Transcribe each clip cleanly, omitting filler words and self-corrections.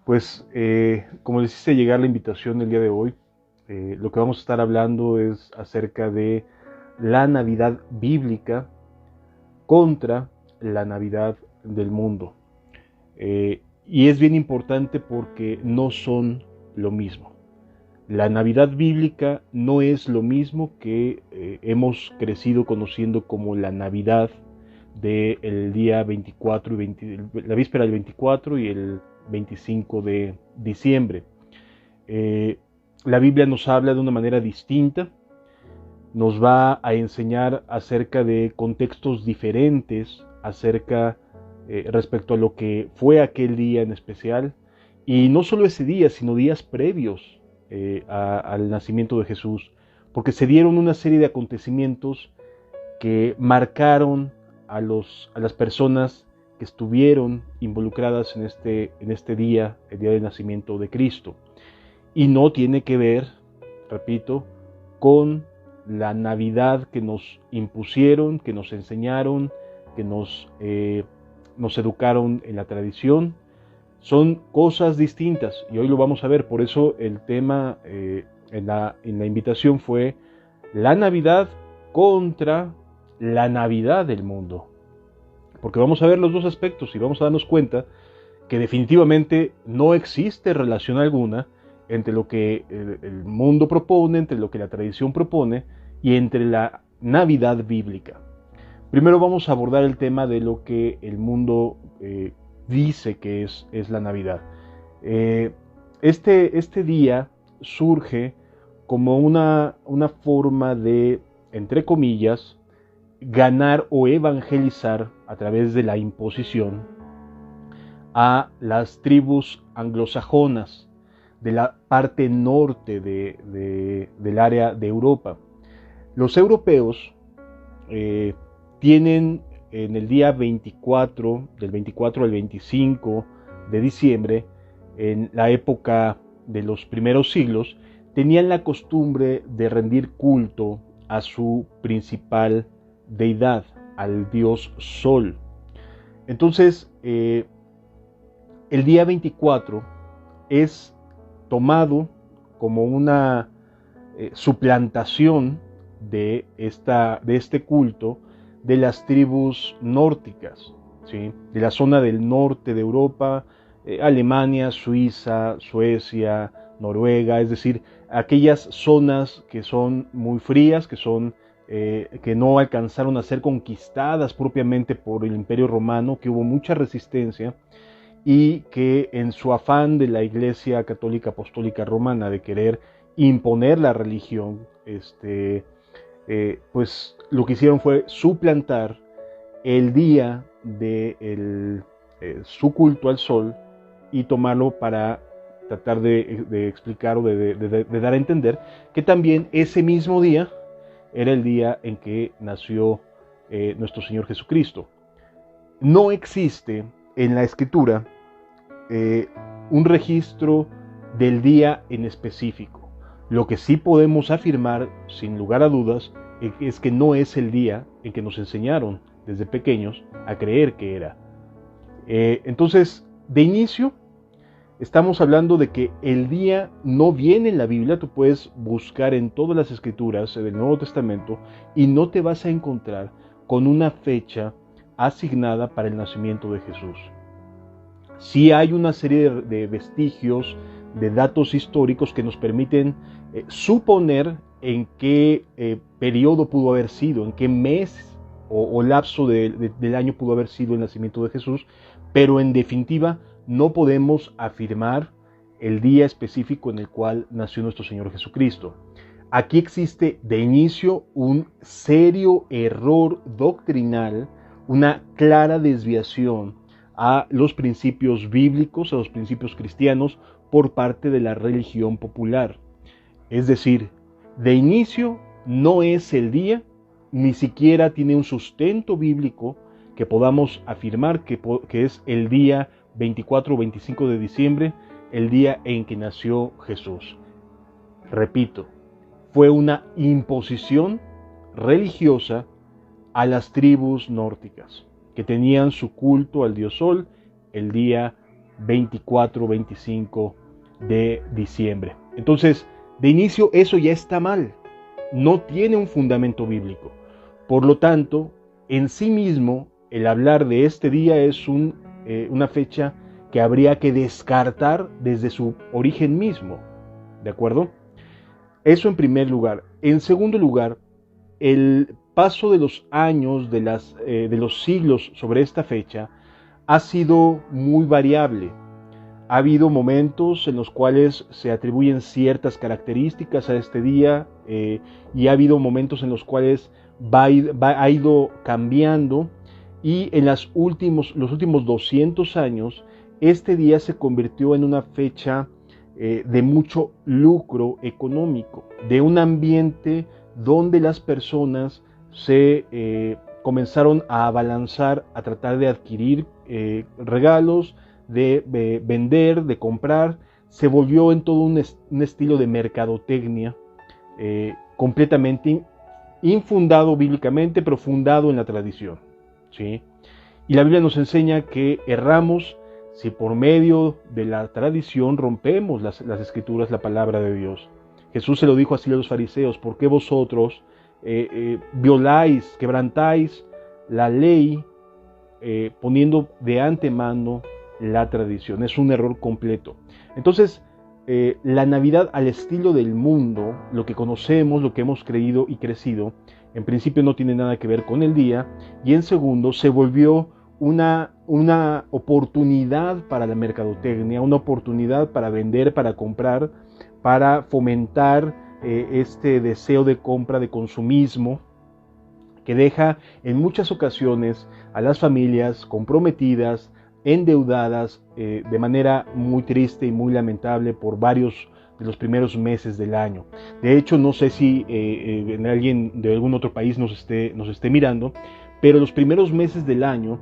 Pues como les hice llegar la invitación el día de hoy, lo que vamos a estar hablando es acerca de la Navidad bíblica contra la Navidad del mundo. Y es bien importante porque no son lo mismo. La Navidad bíblica no es lo mismo que hemos crecido conociendo como la Navidad del día 24 y 20, la víspera del 24 y el 25 de diciembre. Eh, la Biblia nos habla de una manera distinta, nos va a enseñar acerca de contextos diferentes, acerca respecto a lo que fue aquel día en especial, y no solo ese día, sino días previos al nacimiento de Jesús, porque se dieron una serie de acontecimientos que marcaron a las personas que estuvieron involucradas en este día, el día del nacimiento de Cristo. Y no tiene que ver, repito, con la Navidad que nos impusieron, que nos enseñaron, que nos educaron en la tradición. Son cosas distintas y hoy lo vamos a ver. Por eso el tema en la invitación fue la Navidad contra la Navidad del mundo. Porque vamos a ver los dos aspectos y vamos a darnos cuenta que definitivamente no existe relación alguna entre lo que el mundo propone, entre lo que la tradición propone y entre la Navidad bíblica. Primero vamos a abordar el tema de lo que el mundo dice que es la Navidad. Este día surge como una forma de, entre comillas, ganar o evangelizar a través de la imposición a las tribus anglosajonas de la parte norte del área de Europa. Los europeos tienen en el día 24, del 24 al 25 de diciembre, en la época de los primeros siglos, tenían la costumbre de rendir culto a su principal deidad, al dios Sol. Entonces, el día 24 es tomado como una suplantación de este culto de las tribus nórdicas, ¿sí? De la zona del norte de Europa, Alemania, Suiza, Suecia, Noruega, es decir, aquellas zonas que son muy frías, que no alcanzaron a ser conquistadas propiamente por el Imperio Romano, que hubo mucha resistencia y que en su afán de la Iglesia Católica Apostólica Romana de querer imponer la religión, pues lo que hicieron fue suplantar el día de su culto al sol y tomarlo para tratar de explicar o de dar a entender que también ese mismo día era el día en que nació nuestro Señor Jesucristo. No existe en la escritura eh, un registro del día en específico. Lo que sí podemos afirmar, sin lugar a dudas, es que no es el día en que nos enseñaron desde pequeños a creer que era. Entonces, de inicio, estamos hablando de que el día no viene en la Biblia. Tú puedes buscar en todas las escrituras del Nuevo Testamento y no te vas a encontrar con una fecha asignada para el nacimiento de Jesús. Sí hay una serie de vestigios, de datos históricos que nos permiten suponer en qué periodo pudo haber sido, en qué mes o lapso del año pudo haber sido el nacimiento de Jesús, pero en definitiva no podemos afirmar el día específico en el cual nació nuestro Señor Jesucristo. Aquí existe de inicio un serio error doctrinal, una clara desviación a los principios bíblicos, a los principios cristianos por parte de la religión popular. Es decir, de inicio no es el día, ni siquiera tiene un sustento bíblico que podamos afirmar que es el día 24 o 25 de diciembre, el día en que nació Jesús. Repito, fue una imposición religiosa a las tribus nórdicas, que tenían su culto al dios Sol el día 24, 25 de diciembre. Entonces, de inicio eso ya está mal, no tiene un fundamento bíblico. Por lo tanto, en sí mismo, el hablar de este día es una fecha que habría que descartar desde su origen mismo, ¿de acuerdo? Eso en primer lugar. En segundo lugar, el paso de los años, de los siglos sobre esta fecha, ha sido muy variable. Ha habido momentos en los cuales se atribuyen ciertas características a este día y ha habido momentos en los cuales ha ido cambiando, y en los últimos 200 años este día se convirtió en una fecha de mucho lucro económico, de un ambiente donde las personas se comenzaron a abalanzar, a tratar de adquirir regalos, de vender, de comprar. Se volvió en todo un estilo de mercadotecnia completamente infundado bíblicamente, pero fundado en la tradición, ¿sí? Y la Biblia nos enseña que erramos si por medio de la tradición rompemos las escrituras, la palabra de Dios. Jesús se lo dijo así a los fariseos: ¿por qué vosotros violáis, quebrantáis la ley poniendo de antemano la tradición? Es un error completo. Entonces, la Navidad al estilo del mundo, lo que conocemos, lo que hemos creído y crecido, en principio no tiene nada que ver con el día, y en segundo se volvió una oportunidad para la mercadotecnia, una oportunidad para vender, para comprar, para fomentar este deseo de compra, de consumismo, que deja en muchas ocasiones a las familias comprometidas, endeudadas de manera muy triste y muy lamentable por varios de los primeros meses del año. De hecho, no sé si alguien de algún otro país nos esté mirando, pero los primeros meses del año,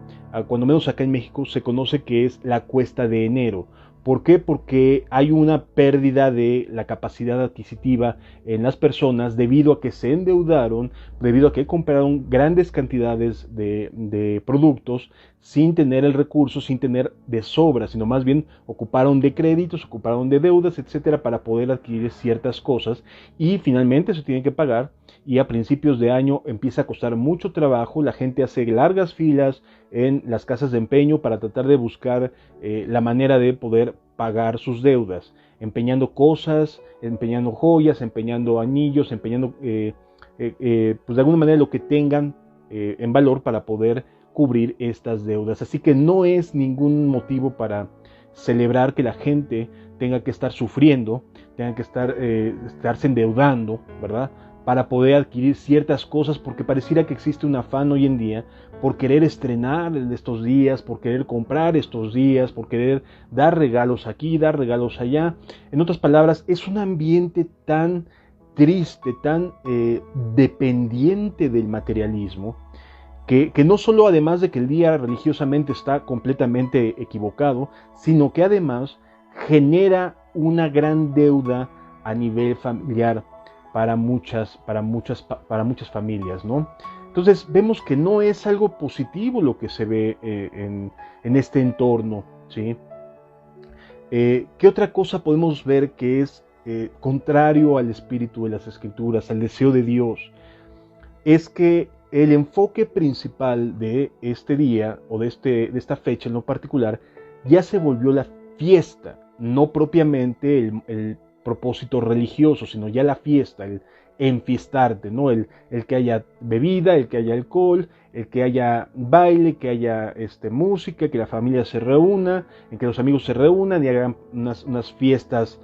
cuando menos acá en México, se conoce que es la cuesta de enero. ¿Por qué? Porque hay una pérdida de la capacidad adquisitiva en las personas debido a que se endeudaron, debido a que compraron grandes cantidades de productos sin tener el recurso, sin tener de sobra, sino más bien ocuparon de créditos, ocuparon de deudas, etcétera, para poder adquirir ciertas cosas, y finalmente se tienen que pagar. Y a principios de año empieza a costar mucho trabajo, la gente hace largas filas en las casas de empeño para tratar de buscar la manera de poder pagar sus deudas, empeñando cosas, empeñando joyas, empeñando anillos, empeñando pues de alguna manera lo que tengan en valor para poder cubrir estas deudas. Así que no es ningún motivo para celebrar que la gente tenga que estar sufriendo, tenga que estarse endeudando, ¿verdad?, para poder adquirir ciertas cosas, porque pareciera que existe un afán hoy en día por querer estrenar estos días, por querer comprar estos días, por querer dar regalos aquí, dar regalos allá. En otras palabras, es un ambiente tan triste, tan dependiente del materialismo, que no solo, además de que el día religiosamente está completamente equivocado, sino que además genera una gran deuda a nivel familiar para muchas familias, ¿no? Entonces vemos que no es algo positivo lo que se ve en este entorno, ¿sí? ¿Qué otra cosa podemos ver que es contrario al espíritu de las Escrituras, al deseo de Dios? Es que el enfoque principal de este día o de esta fecha en lo particular ya se volvió la fiesta, no propiamente el propósito religioso, sino ya la fiesta, el enfiestarte, ¿no? El que haya bebida, el que haya alcohol, el que haya baile, que haya música, que la familia se reúna, en que los amigos se reúnan y hagan unas fiestas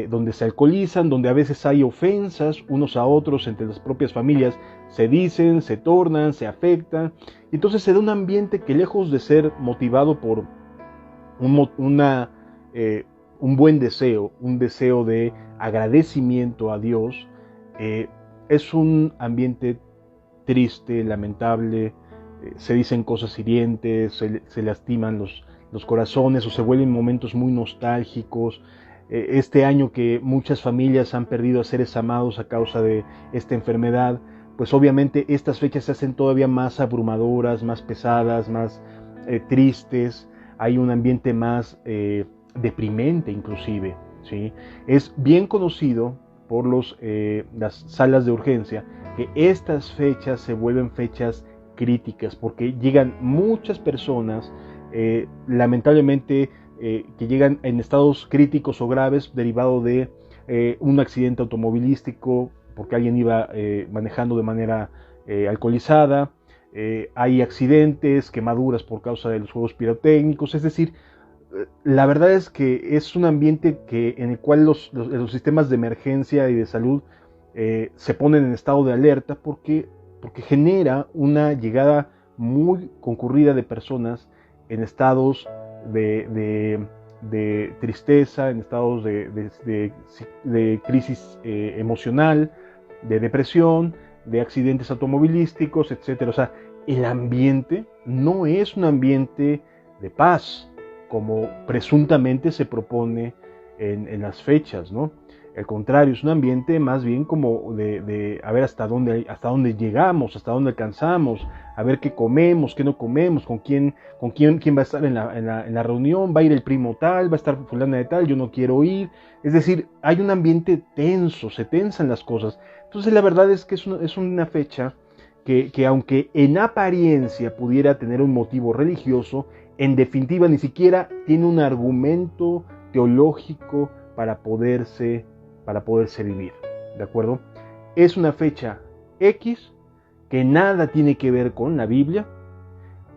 donde se alcoholizan, donde a veces hay ofensas unos a otros entre las propias familias, se dicen, se tornan, se afectan, y entonces se da un ambiente que, lejos de ser motivado por un buen deseo, un deseo de agradecimiento a Dios, es un ambiente triste, lamentable, se dicen cosas hirientes, se lastiman los corazones, o se vuelven momentos muy nostálgicos. Este año que muchas familias han perdido a seres amados a causa de esta enfermedad, pues obviamente estas fechas se hacen todavía más abrumadoras, más pesadas, más tristes. hay un ambiente más deprimente inclusive, ¿sí? Es bien conocido por las salas de urgencia que estas fechas se vuelven fechas críticas porque llegan muchas personas, lamentablemente, que llegan en estados críticos o graves derivado de un accidente automovilístico porque alguien iba manejando de manera alcoholizada. Hay accidentes, quemaduras por causa de los juegos pirotécnicos, es decir, la verdad es que es un ambiente en el cual los sistemas de emergencia y de salud se ponen en estado de alerta porque genera una llegada muy concurrida de personas en estados de tristeza, en estados de crisis emocional, de depresión, de accidentes automovilísticos, etc. O sea, el ambiente no es un ambiente de paz, como presuntamente se propone en las fechas, ¿no? Al contrario, es un ambiente más bien como de a ver hasta dónde llegamos, hasta dónde alcanzamos, a ver qué comemos, qué no comemos, quién va a estar en la reunión, va a ir el primo tal, va a estar fulana de tal, yo no quiero ir. Es decir, hay un ambiente tenso, se tensan las cosas. Entonces la verdad es que es una fecha que aunque en apariencia pudiera tener un motivo religioso, en definitiva ni siquiera tiene un argumento teológico para poderse vivir, ¿de acuerdo? Es una fecha X que nada tiene que ver con la Biblia,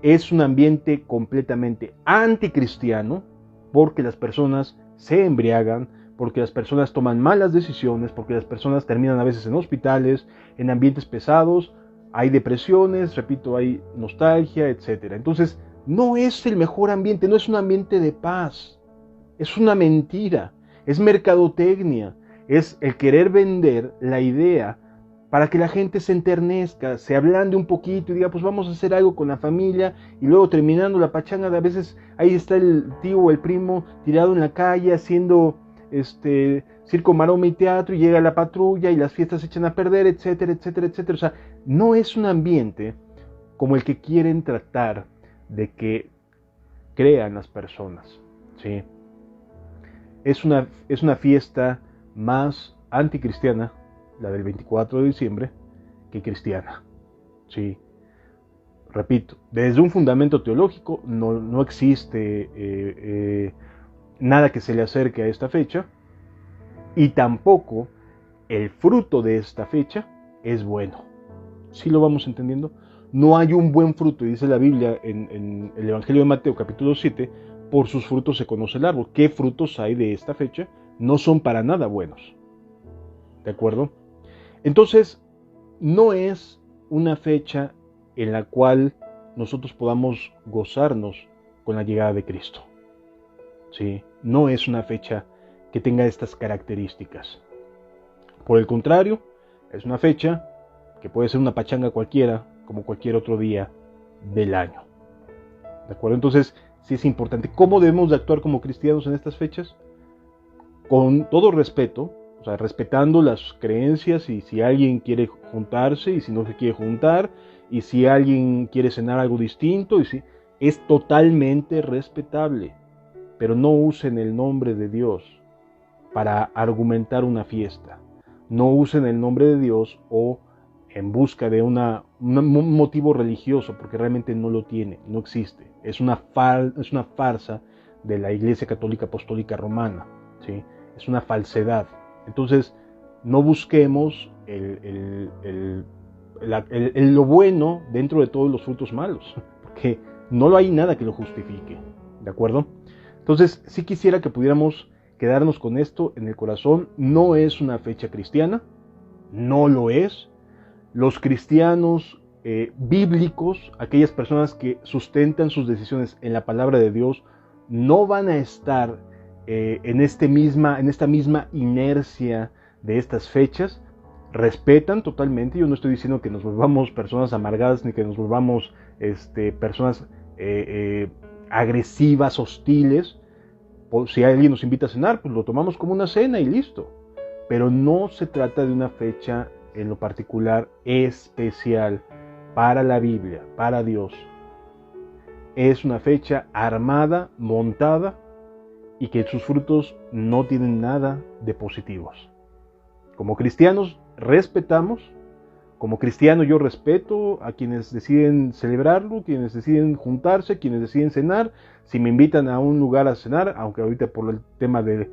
es un ambiente completamente anticristiano, porque las personas se embriagan, porque las personas toman malas decisiones, porque las personas terminan a veces en hospitales, en ambientes pesados, hay depresiones, repito, hay nostalgia, etc. Entonces, no es el mejor ambiente, no es un ambiente de paz, es una mentira, es mercadotecnia, es el querer vender la idea para que la gente se enternezca, se ablande un poquito y diga, pues vamos a hacer algo con la familia, y luego terminando la pachanga, a veces ahí está el tío o el primo tirado en la calle haciendo circo, maroma y teatro, y llega la patrulla y las fiestas se echan a perder, etcétera, etcétera, etcétera. O sea, no es un ambiente como el que quieren tratar de que crean las personas, ¿sí? Es una fiesta más anticristiana, la del 24 de diciembre, que cristiana, ¿sí? Repito, desde un fundamento teológico no existe nada que se le acerque a esta fecha, y tampoco el fruto de esta fecha es bueno. ¿Sí lo vamos entendiendo? No hay un buen fruto, y dice la Biblia en el Evangelio de Mateo capítulo 7, por sus frutos se conoce el árbol. ¿Qué frutos hay de esta fecha? No son para nada buenos. ¿De acuerdo? Entonces, no es una fecha en la cual nosotros podamos gozarnos con la llegada de Cristo. ¿Sí? No es una fecha que tenga estas características. Por el contrario, es una fecha que puede ser una pachanga cualquiera, como cualquier otro día del año. ¿De acuerdo? Entonces, sí es importante. ¿Cómo debemos de actuar como cristianos en estas fechas? Con todo respeto, o sea, respetando las creencias, y si alguien quiere juntarse y si no se quiere juntar, y si alguien quiere cenar algo distinto, es totalmente respetable. Pero no usen el nombre de Dios para argumentar una fiesta. No usen el nombre de Dios o en busca de un motivo religioso, porque realmente no lo tiene, no existe. Es una farsa de la Iglesia Católica Apostólica Romana, ¿sí? Es una falsedad. Entonces, no busquemos lo bueno dentro de todos los frutos malos, porque no hay nada que lo justifique, ¿de acuerdo? Entonces, sí quisiera que pudiéramos quedarnos con esto en el corazón. No es una fecha cristiana, no lo es. Los cristianos bíblicos, aquellas personas que sustentan sus decisiones en la palabra de Dios, no van a estar en esta misma inercia de estas fechas. Respetan totalmente. Yo no estoy diciendo que nos volvamos personas amargadas ni que nos volvamos personas agresivas, hostiles. Si alguien nos invita a cenar, pues lo tomamos como una cena y listo. Pero no se trata de una fecha en lo particular especial para la Biblia, para Dios. es una fecha armada, montada, y que sus frutos no tienen nada de positivos. Como cristianos respetamos, como cristiano yo respeto a quienes deciden celebrarlo, quienes deciden juntarse, quienes deciden cenar. Si me invitan a un lugar a cenar, aunque ahorita por el tema de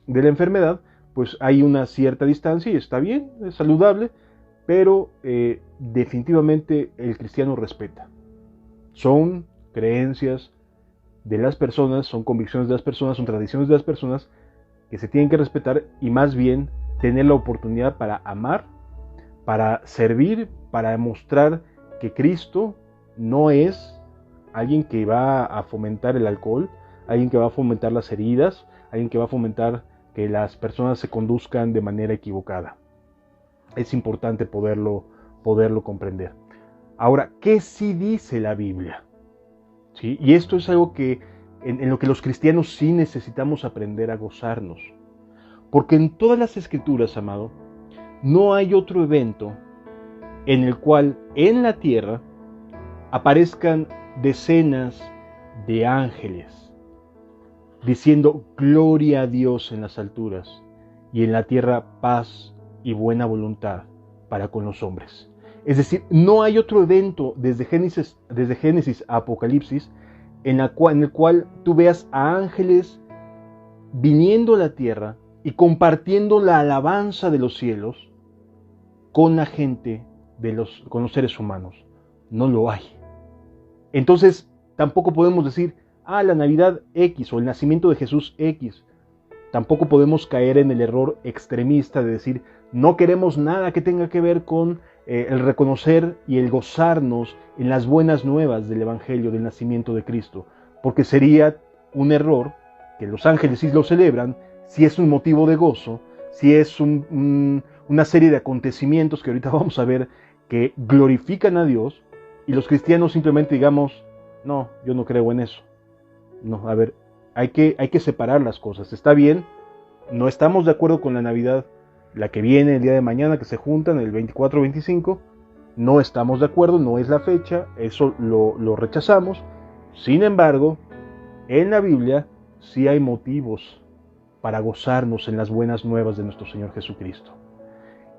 la enfermedad, pues hay una cierta distancia y está bien, es saludable, pero definitivamente el cristiano respeta. Son creencias de las personas, son convicciones de las personas, son tradiciones de las personas que se tienen que respetar y más bien tener la oportunidad para amar, para servir, para mostrar que Cristo no es alguien que va a fomentar el alcohol, alguien que va a fomentar las heridas, alguien que va a fomentar que las personas se conduzcan de manera equivocada. Es importante poderlo comprender. Ahora, ¿qué sí dice la Biblia? ¿Sí? Y esto es algo que en lo que los cristianos sí necesitamos aprender a gozarnos. Porque en todas las escrituras, amado, no hay otro evento en el cual en la tierra aparezcan decenas de ángeles diciendo gloria a Dios en las alturas y en la tierra paz y buena voluntad para con los hombres. Es decir, no hay otro evento desde Génesis a Apocalipsis en el cual tú veas a ángeles viniendo a la tierra y compartiendo la alabanza de los cielos con la gente, con los seres humanos. No lo hay. Entonces, tampoco podemos decir, la Navidad X o el nacimiento de Jesús X. Tampoco podemos caer en el error extremista de decir, no queremos nada que tenga que ver con el reconocer y el gozarnos en las buenas nuevas del Evangelio, del nacimiento de Cristo. Porque sería un error que los ángeles sí lo celebran, si es un motivo de gozo, si es una serie de acontecimientos que ahorita vamos a ver que glorifican a Dios, y los cristianos simplemente digamos, no, yo no creo en eso. No, a ver, hay que separar las cosas. Está bien, no estamos de acuerdo con la Navidad, la que viene el día de mañana, que se juntan el 24-25, no estamos de acuerdo, no es la fecha, eso lo rechazamos. Sin embargo, en la Biblia sí hay motivos para gozarnos en las buenas nuevas de nuestro Señor Jesucristo.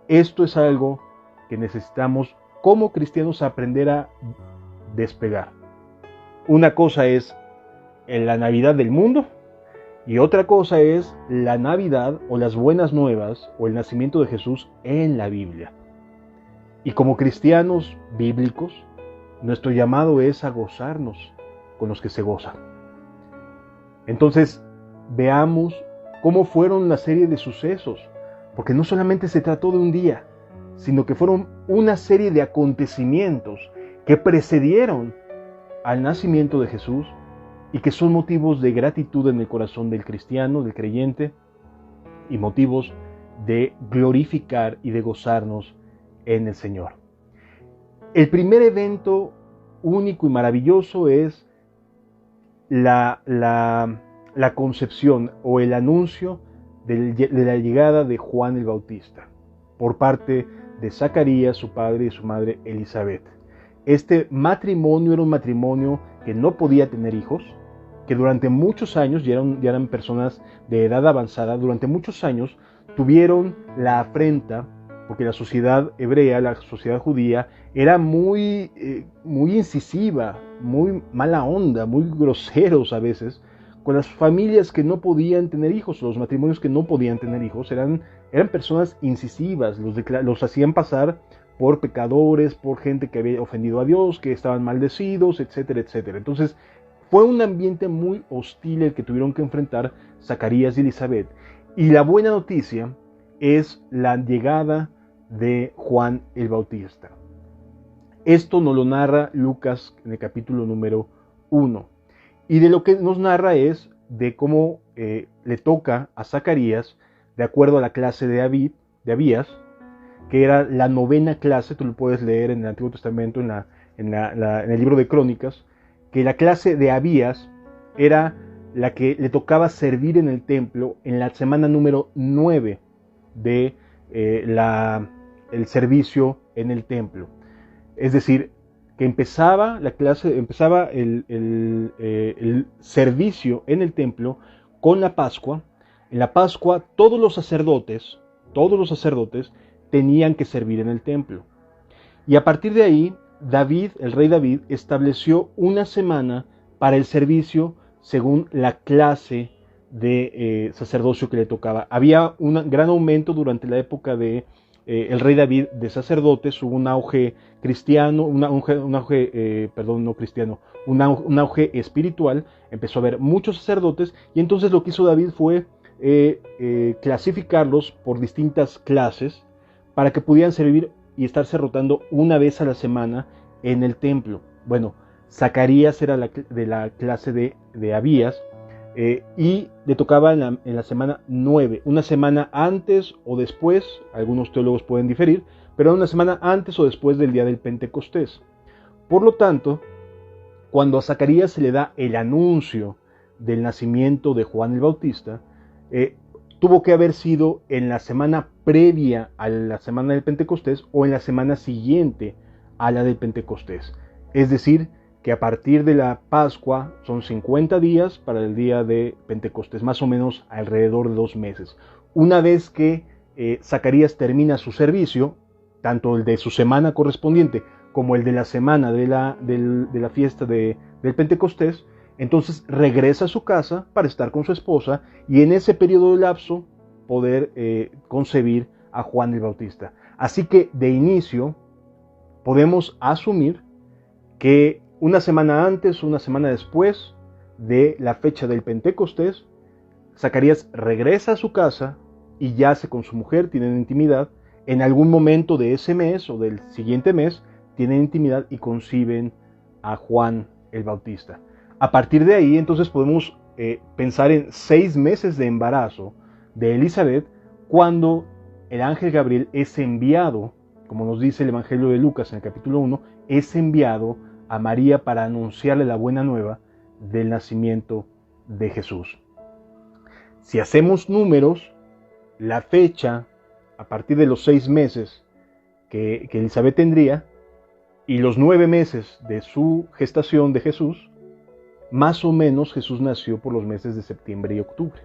Esto es algo que necesitamos como cristianos aprender a despegar. Una cosa es la Navidad del mundo y otra cosa es la Navidad o las buenas nuevas o el nacimiento de Jesús en la Biblia. Y como cristianos bíblicos, nuestro llamado es a gozarnos con los que se gozan. Entonces, veamos cómo fueron la serie de sucesos, porque no solamente se trató de un día, sino que fueron una serie de acontecimientos que precedieron al nacimiento de Jesús y que son motivos de gratitud en el corazón del cristiano, del creyente, y motivos de glorificar y de gozarnos en el Señor. El primer evento único y maravilloso es la concepción o el anuncio de la llegada de Juan el Bautista por parte de Zacarías, su padre, y su madre Elizabeth. Este matrimonio era un matrimonio que no podía tener hijos, que durante muchos años, ya eran personas de edad avanzada, durante muchos años tuvieron la afrenta, porque la sociedad hebrea, la sociedad judía, era muy incisiva, muy mala onda, muy groseros a veces, con las familias que no podían tener hijos, los matrimonios que no podían tener hijos, eran personas incisivas, los hacían pasar por pecadores, por gente que había ofendido a Dios, que estaban maldecidos, etcétera, etcétera. Entonces, fue un ambiente muy hostil el que tuvieron que enfrentar Zacarías y Elizabeth. Y la buena noticia es la llegada de Juan el Bautista. Esto nos lo narra Lucas en el capítulo número 1. Y de lo que nos narra es de cómo le toca a Zacarías, de acuerdo a la clase de Abías, que era la 9ª clase, tú lo puedes leer en el Antiguo Testamento, en el libro de Crónicas, que la clase de Abías era la que le tocaba servir en el templo en la semana número 9 de el servicio en el templo. Es decir, que empezaba la clase, empezaba el servicio en el templo con la Pascua. En la Pascua todos los sacerdotes tenían que servir en el templo. Y a partir de ahí, David, el rey David, estableció una semana para el servicio según la clase de sacerdocio que le tocaba. Había un gran aumento durante la época de el rey David de sacerdotes. Hubo un auge cristiano, un auge espiritual. Empezó a haber muchos sacerdotes y entonces lo que hizo David fue clasificarlos por distintas clases para que pudieran servir y estarse rotando una vez a la semana en el templo. Bueno, Zacarías era de la clase de Abías, y le tocaba en la semana 9, una semana antes o después, algunos teólogos pueden diferir, pero una semana antes o después del día del Pentecostés. Por lo tanto, cuando a Zacarías se le da el anuncio del nacimiento de Juan el Bautista, tuvo que haber sido en la semana previa a la semana del Pentecostés o en la semana siguiente a la del Pentecostés. Es decir, que a partir de la Pascua son 50 días para el día de Pentecostés, más o menos alrededor de 2 meses. Una vez que Zacarías termina su servicio, tanto el de su semana correspondiente como el de la semana de la fiesta del Pentecostés, entonces regresa a su casa para estar con su esposa y en ese periodo de lapso poder concebir a Juan el Bautista. Así que de inicio podemos asumir que una semana antes, una semana después de la fecha del Pentecostés, Zacarías regresa a su casa y yace con su mujer, tienen intimidad. En algún momento de ese mes o del siguiente mes tienen intimidad y conciben a Juan el Bautista. A partir de ahí, entonces podemos pensar en 6 meses de embarazo de Elizabeth, cuando el ángel Gabriel es enviado, como nos dice el Evangelio de Lucas en el capítulo 1, es enviado a María para anunciarle la buena nueva del nacimiento de Jesús. Si hacemos números, la fecha a partir de los 6 meses que Elizabeth tendría y los 9 meses de su gestación de Jesús, más o menos Jesús nació por los meses de septiembre y octubre,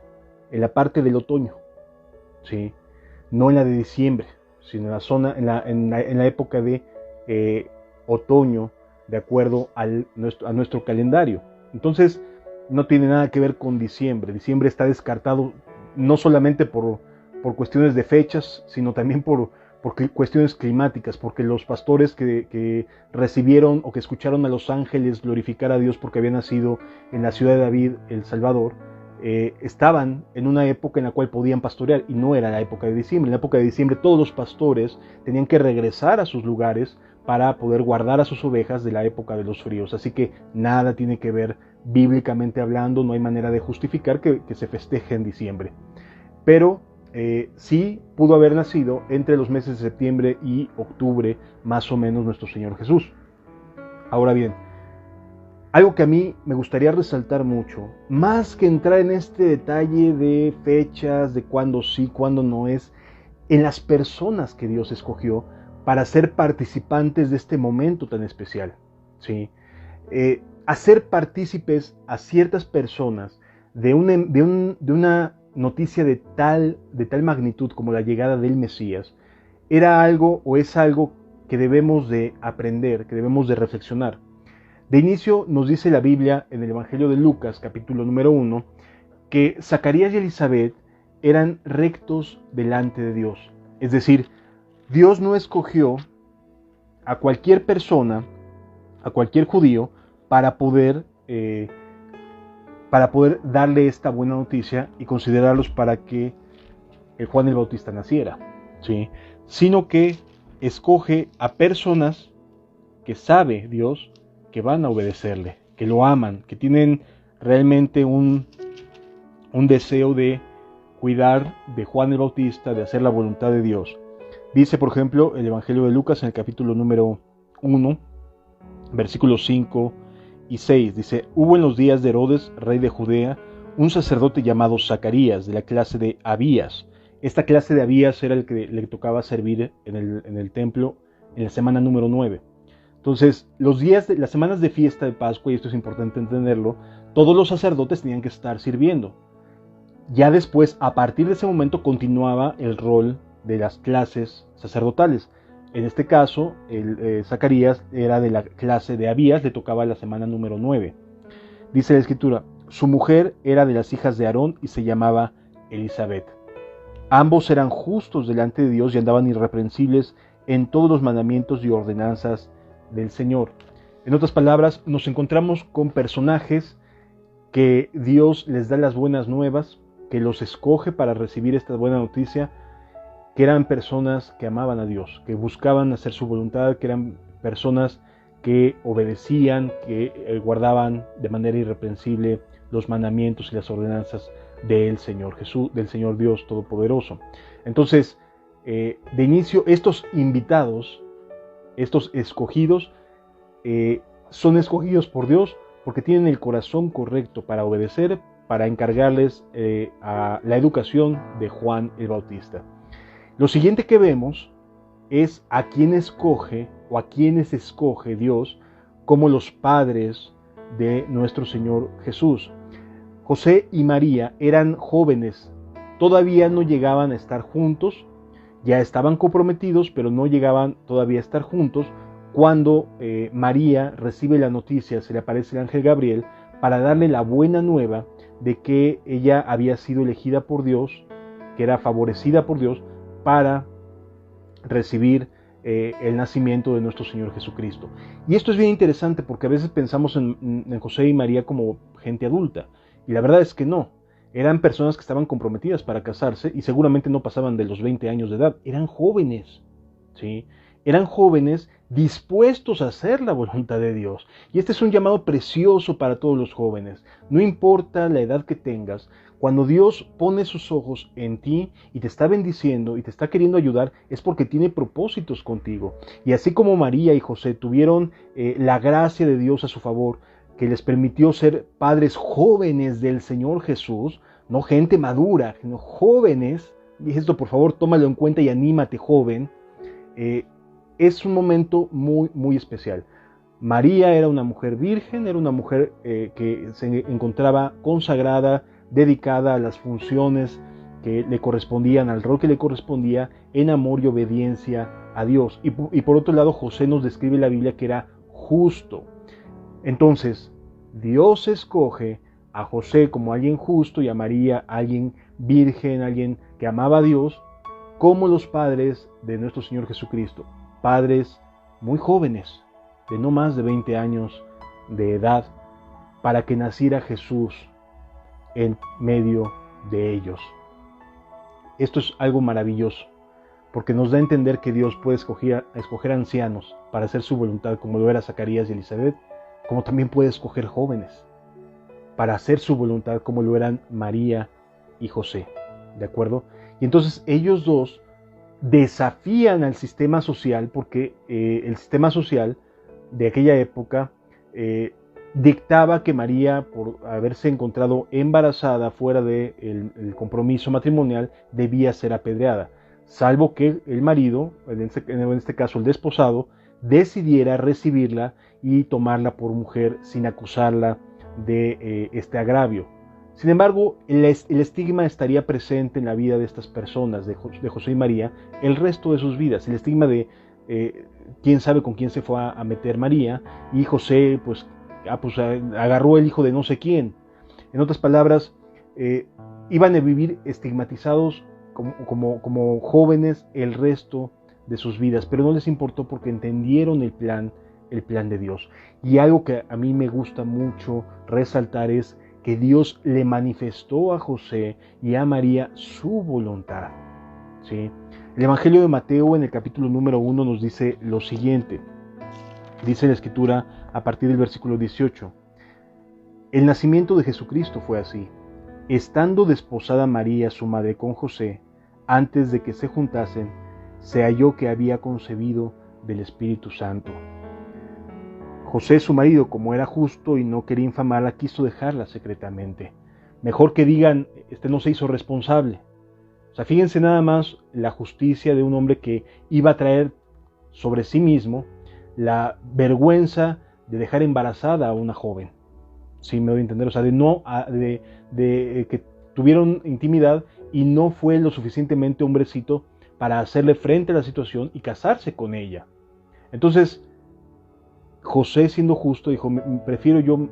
en la parte del otoño, ¿sí? No en la de diciembre, sino en la época de otoño, de acuerdo a nuestro calendario. Entonces, no tiene nada que ver con diciembre. Diciembre está descartado no solamente por cuestiones de fechas, sino también por cuestiones climáticas, porque los pastores que recibieron o que escucharon a los ángeles glorificar a Dios porque había nacido en la ciudad de David, el Salvador, estaban en una época en la cual podían pastorear y no era la época de diciembre. En la época de diciembre todos los pastores tenían que regresar a sus lugares para poder guardar a sus ovejas de la época de los fríos. Así que nada tiene que ver bíblicamente hablando, no hay manera de justificar que se festeje en diciembre. Pero sí pudo haber nacido entre los meses de septiembre y octubre, más o menos, nuestro Señor Jesús. Ahora bien, algo que a mí me gustaría resaltar mucho, más que entrar en este detalle de fechas, de cuándo sí, cuándo no, es en las personas que Dios escogió para ser participantes de este momento tan especial, ¿sí? Hacer partícipes a ciertas personas de una noticia de tal magnitud como la llegada del Mesías, era algo o es algo que debemos de aprender, que debemos de reflexionar. De inicio nos dice la Biblia en el Evangelio de Lucas, capítulo número 1, que Zacarías y Elizabeth eran rectos delante de Dios. Es decir, Dios no escogió a cualquier persona, a cualquier judío, para poder darle esta buena noticia y considerarlos para que el Juan el Bautista naciera, ¿sí? Sino que escoge a personas que sabe Dios que van a obedecerle, que lo aman, que tienen realmente un deseo de cuidar de Juan el Bautista, de hacer la voluntad de Dios. Dice, por ejemplo, el Evangelio de Lucas en el capítulo número 1, versículos 5 y 6. Dice, hubo en los días de Herodes, rey de Judea, un sacerdote llamado Zacarías, de la clase de Abías. Esta clase de Abías era el que le tocaba servir en el templo en la semana número 9. Entonces, las semanas de fiesta de Pascua, y esto es importante entenderlo, todos los sacerdotes tenían que estar sirviendo. Ya después, a partir de ese momento, continuaba el rol de las clases sacerdotales. En este caso, Zacarías era de la clase de Abías, le tocaba la semana número 9. Dice la Escritura, su mujer era de las hijas de Aarón y se llamaba Elizabeth. Ambos eran justos delante de Dios y andaban irreprensibles en todos los mandamientos y ordenanzas del Señor. En otras palabras, nos encontramos con personajes que Dios les da las buenas nuevas, que los escoge para recibir esta buena noticia, que eran personas que amaban a Dios, que buscaban hacer su voluntad, que eran personas que obedecían, que guardaban de manera irreprensible los mandamientos y las ordenanzas del Señor Jesús, del Señor Dios Todopoderoso. Entonces, de inicio, estos invitados, estos escogidos, son escogidos por Dios porque tienen el corazón correcto para obedecer, para encargarles a la educación de Juan el Bautista. Lo siguiente que vemos es a quién escoge o a quienes escoge Dios como los padres de nuestro Señor Jesús. José y María eran jóvenes, todavía no llegaban a estar juntos, ya estaban comprometidos, pero no llegaban todavía a estar juntos cuando María recibe la noticia, se le aparece el ángel Gabriel para darle la buena nueva de que ella había sido elegida por Dios, que era favorecida por Dios para recibir el nacimiento de nuestro Señor Jesucristo. Y esto es bien interesante porque a veces pensamos en José y María como gente adulta, y la verdad es que no. Eran personas que estaban comprometidas para casarse y seguramente no pasaban de los 20 años de edad. Eran jóvenes, ¿sí? Eran jóvenes dispuestos a hacer la voluntad de Dios. Y este es un llamado precioso para todos los jóvenes. No importa la edad que tengas, cuando Dios pone sus ojos en ti y te está bendiciendo y te está queriendo ayudar, es porque tiene propósitos contigo. Y así como María y José tuvieron la gracia de Dios a su favor, que les permitió ser padres jóvenes del Señor Jesús, no gente madura, sino jóvenes, y esto por favor tómalo en cuenta y anímate, joven, es un momento muy, muy especial. María era una mujer virgen, era una mujer que se encontraba consagrada, dedicada a las funciones que le correspondían, al rol que le correspondía en amor y obediencia a Dios. Y por otro lado, José nos describe en la Biblia que era justo. Entonces, Dios escoge a José como alguien justo y a María alguien virgen, alguien que amaba a Dios, como los padres de nuestro Señor Jesucristo. Padres muy jóvenes, de no más de 20 años de edad, para que naciera Jesús en medio de ellos. Esto es algo maravilloso, porque nos da a entender que Dios puede escoger ancianos para hacer su voluntad, como lo era Zacarías y Elizabeth, como también puede escoger jóvenes para hacer su voluntad, como lo eran María y José, ¿de acuerdo? Y entonces ellos dos desafían al sistema social, porque el sistema social de aquella época dictaba que María, por haberse encontrado embarazada fuera del compromiso matrimonial, debía ser apedreada, salvo que el marido, en este caso el desposado, decidiera recibirla y tomarla por mujer sin acusarla de este agravio. Sin embargo, el estigma estaría presente en la vida de estas personas, de José y María, el resto de sus vidas. El estigma de quién sabe con quién se fue a meter María, y José pues agarró el hijo de no sé quién. En otras palabras, iban a vivir estigmatizados como jóvenes el resto de sus vidas, pero no les importó porque entendieron el plan de Dios. Y algo que a mí me gusta mucho resaltar es que Dios le manifestó a José y a María su voluntad, ¿sí? El Evangelio de Mateo en el capítulo número 1 nos dice lo siguiente. Dice la Escritura a partir del versículo 18. El nacimiento de Jesucristo fue así. Estando desposada María, su madre, con José, antes de que se juntasen, se halló que había concebido del Espíritu Santo. José, su marido, como era justo y no quería infamarla, quiso dejarla secretamente. Mejor que digan, no se hizo responsable. O sea, fíjense nada más la justicia de un hombre que iba a traer sobre sí mismo la vergüenza de dejar embarazada a una joven. ¿Sí me doy a entender? O sea, de que tuvieron intimidad y no fue lo suficientemente hombrecito para hacerle frente a la situación y casarse con ella. Entonces, José, siendo justo, dijo, prefiero yo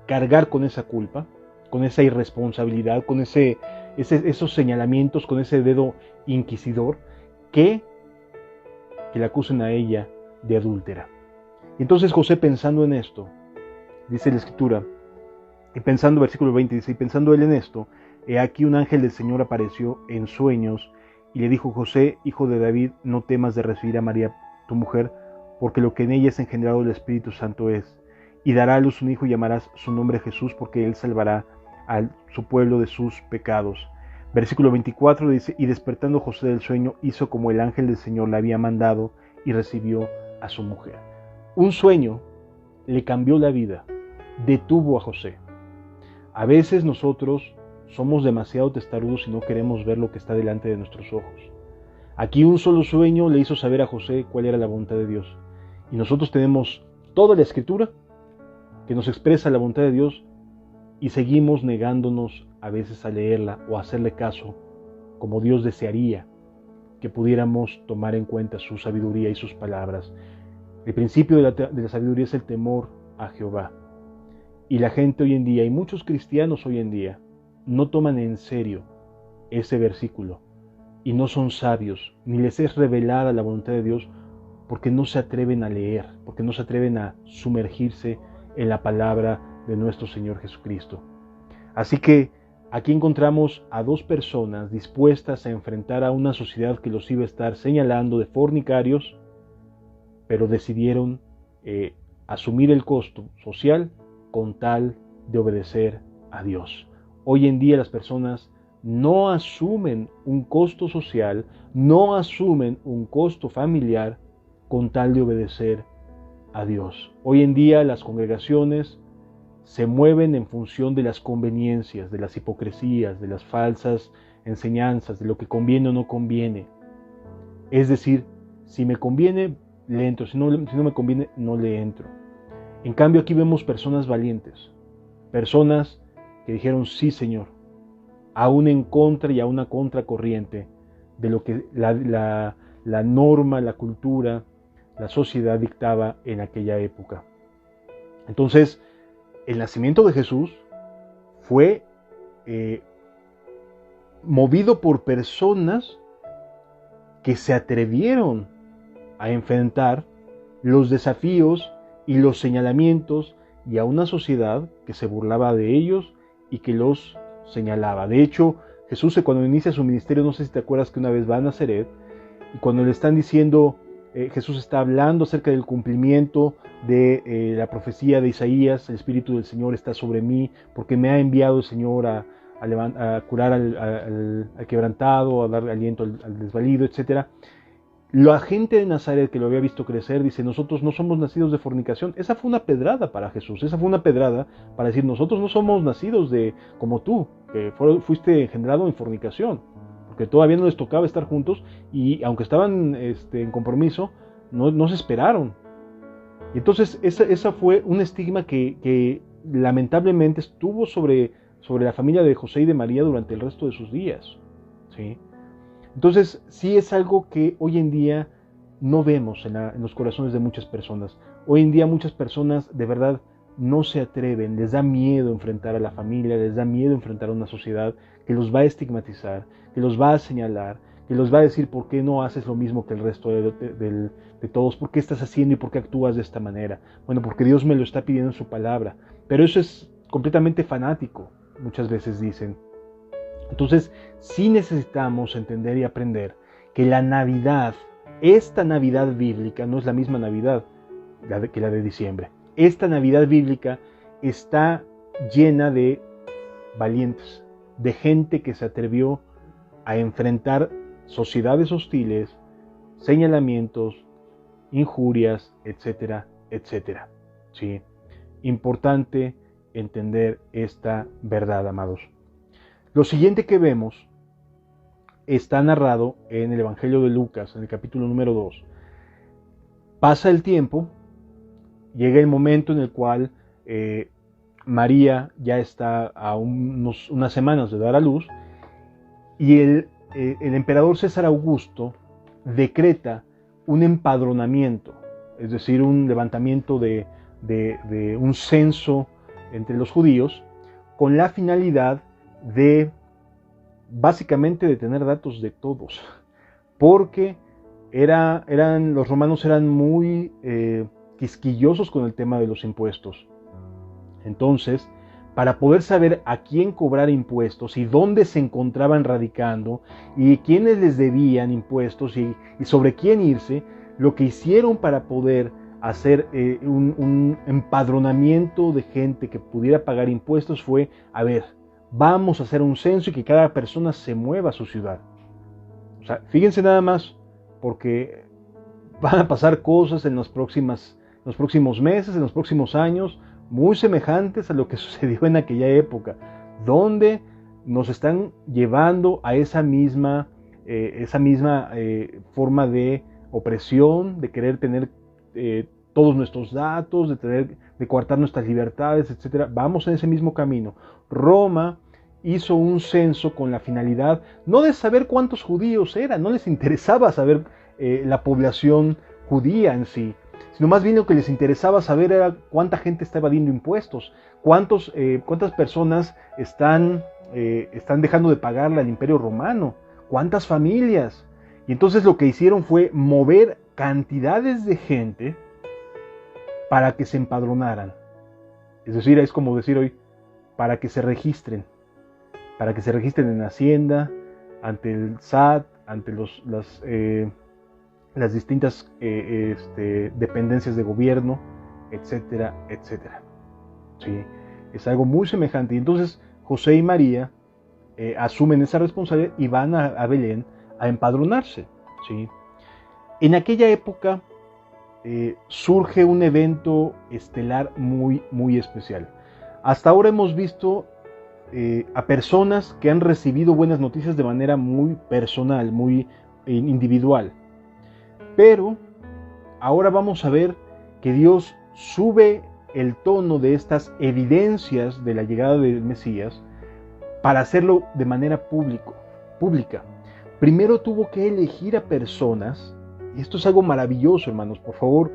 cargar con esa culpa, con esa irresponsabilidad, con esos señalamientos, con ese dedo inquisidor, que la acusen a ella de adúltera. Y entonces José, pensando en esto, dice la Escritura, y pensando, versículo 20, dice, y pensando él en esto, he aquí un ángel del Señor apareció en sueños, y le dijo, José, hijo de David, no temas de recibir a María, tu mujer, porque lo que en ella es engendrado del Espíritu Santo es, y dará a luz un hijo y llamarás su nombre Jesús, porque él salvará a su pueblo de sus pecados. Versículo 24 dice, y despertando José del sueño, hizo como el ángel del Señor le había mandado, y recibió a su mujer. Un sueño le cambió la vida, detuvo a José. A veces nosotros somos demasiado testarudos y no queremos ver lo que está delante de nuestros ojos. Aquí un solo sueño le hizo saber a José cuál era la voluntad de Dios. Y nosotros tenemos toda la Escritura que nos expresa la voluntad de Dios y seguimos negándonos a veces a leerla o a hacerle caso como Dios desearía que pudiéramos tomar en cuenta su sabiduría y sus palabras. El principio de la sabiduría es el temor a Jehová. Y la gente hoy en día, y muchos cristianos hoy en día, no toman en serio ese versículo y no son sabios, ni les es revelada la voluntad de Dios porque no se atreven a leer, porque no se atreven a sumergirse en la palabra de nuestro Señor Jesucristo. Así que aquí encontramos a dos personas dispuestas a enfrentar a una sociedad que los iba a estar señalando de fornicarios, pero decidieron asumir el costo social con tal de obedecer a Dios. Hoy en día las personas no asumen un costo social, no asumen un costo familiar con tal de obedecer a Dios. Hoy en día las congregaciones se mueven en función de las conveniencias, de las hipocresías, de las falsas enseñanzas, de lo que conviene o no conviene. Es decir, si me conviene, le entro, si no me conviene, no le entro. En cambio, aquí vemos personas valientes, personas que dijeron, sí, Señor, aún en contra y a una contracorriente de lo que la norma, la cultura, la sociedad dictaba en aquella época. Entonces, el nacimiento de Jesús fue movido por personas que se atrevieron a enfrentar los desafíos y los señalamientos y a una sociedad que se burlaba de ellos y que los señalaba. De hecho, Jesús, cuando inicia su ministerio, no sé si te acuerdas que una vez va a Nazaret y cuando le están diciendo, Jesús está hablando acerca del cumplimiento de la profecía de Isaías, el Espíritu del Señor está sobre mí porque me ha enviado el Señor a curar al quebrantado, a dar aliento al desvalido, etc. La gente de Nazaret que lo había visto crecer dice, nosotros no somos nacidos de fornicación. Esa fue una pedrada para Jesús, esa fue una pedrada para decir, nosotros no somos nacidos como tú, que fuiste engendrado en fornicación, porque todavía no les tocaba estar juntos y aunque estaban en compromiso, no se esperaron. Y entonces esa fue un estigma que lamentablemente estuvo sobre la familia de José y de María durante el resto de sus días, ¿sí? Entonces, sí es algo que hoy en día no vemos en los corazones de muchas personas. Hoy en día muchas personas de verdad no se atreven, les da miedo enfrentar a la familia, les da miedo enfrentar a una sociedad que los va a estigmatizar, que los va a señalar, que los va a decir por qué no haces lo mismo que el resto de todos, por qué estás haciendo y por qué actúas de esta manera. Bueno, porque Dios me lo está pidiendo en su palabra. Pero eso es completamente fanático, muchas veces dicen. Entonces, sí necesitamos entender y aprender que la Navidad, esta Navidad bíblica, no es la misma Navidad que la de diciembre. Esta Navidad bíblica está llena de valientes, de gente que se atrevió a enfrentar sociedades hostiles, señalamientos, injurias, etcétera, etcétera. ¿Sí? Importante entender esta verdad, amados. Lo siguiente que vemos está narrado en el Evangelio de Lucas, en el capítulo número 2. Pasa el tiempo, llega el momento en el cual María ya está a unas semanas de dar a luz, y el emperador César Augusto decreta un empadronamiento, es decir, un levantamiento de un censo entre los judíos, con la finalidad de básicamente de tener datos de todos, porque los romanos eran muy quisquillosos con el tema de los impuestos. Entonces, para poder saber a quién cobrar impuestos y dónde se encontraban radicando y quiénes les debían impuestos y sobre quién irse, lo que hicieron para poder hacer un empadronamiento de gente que pudiera pagar impuestos fue, a ver, vamos a hacer un censo y que cada persona se mueva a su ciudad. O sea, fíjense nada más, porque van a pasar cosas en los próximos meses, en los próximos años, muy semejantes a lo que sucedió en aquella época, donde nos están llevando a esa misma forma de opresión, de querer tener todos nuestros datos, de coartar nuestras libertades, etc. Vamos en ese mismo camino. Roma hizo un censo con la finalidad no de saber cuántos judíos eran, no les interesaba saber la población judía en sí, sino más bien lo que les interesaba saber era cuánta gente está evadiendo impuestos, cuántas personas están dejando de pagarle al Imperio Romano, cuántas familias. Y entonces lo que hicieron fue mover cantidades de gente para que se empadronaran. Es decir, es como decir hoy, para que se registren en Hacienda, ante el SAT, ante las distintas dependencias de gobierno, etcétera, etcétera. ¿Sí? Es algo muy semejante. Y entonces José y María asumen esa responsabilidad y van a Belén a empadronarse. ¿Sí? En aquella época surge un evento estelar muy, muy especial. Hasta ahora hemos visto a personas que han recibido buenas noticias de manera muy personal, muy individual. Pero ahora vamos a ver que Dios sube el tono de estas evidencias de la llegada del Mesías para hacerlo de manera pública. Primero tuvo que elegir a personas, y esto es algo maravilloso, hermanos, por favor,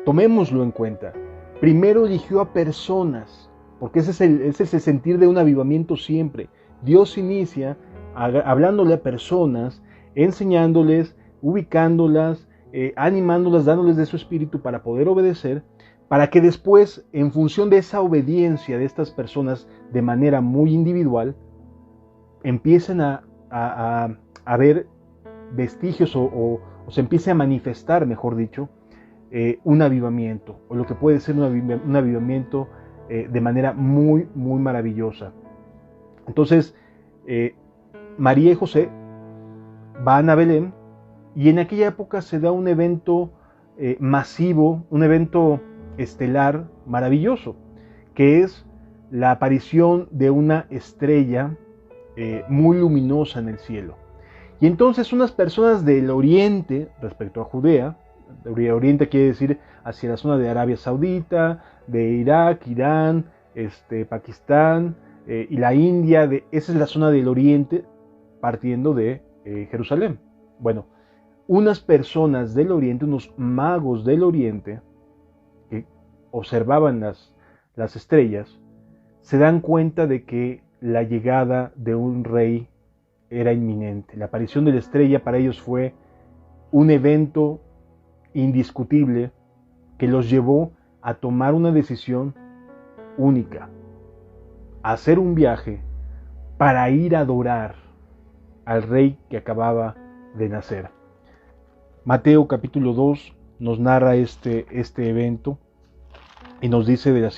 tomémoslo en cuenta. Primero eligió a personas, porque ese es el sentir de un avivamiento siempre. Dios inicia hablándole a personas, enseñándoles, ubicándolas, animándolas, dándoles de su espíritu para poder obedecer, para que después, en función de esa obediencia de estas personas de manera muy individual, empiecen a ver vestigios o se empiece a manifestar, mejor dicho, un avivamiento, o lo que puede ser un avivamiento de manera muy, muy maravillosa. Entonces, María y José van a Belén, y en aquella época se da un evento masivo, un evento estelar maravilloso, que es la aparición de una estrella muy luminosa en el cielo. Y entonces unas personas del oriente, respecto a Judea, oriente quiere decir hacia la zona de Arabia Saudita, de Irak, Irán, Pakistán y la India, esa es la zona del oriente, partiendo de Jerusalén. Bueno, unas personas del oriente, unos magos del oriente, que observaban las estrellas, se dan cuenta de que la llegada de un rey era inminente. La aparición de la estrella para ellos fue un evento indiscutible que los llevó a tomar una decisión única, a hacer un viaje para ir a adorar al rey que acababa de nacer. Mateo capítulo 2 nos narra este evento y nos dice de la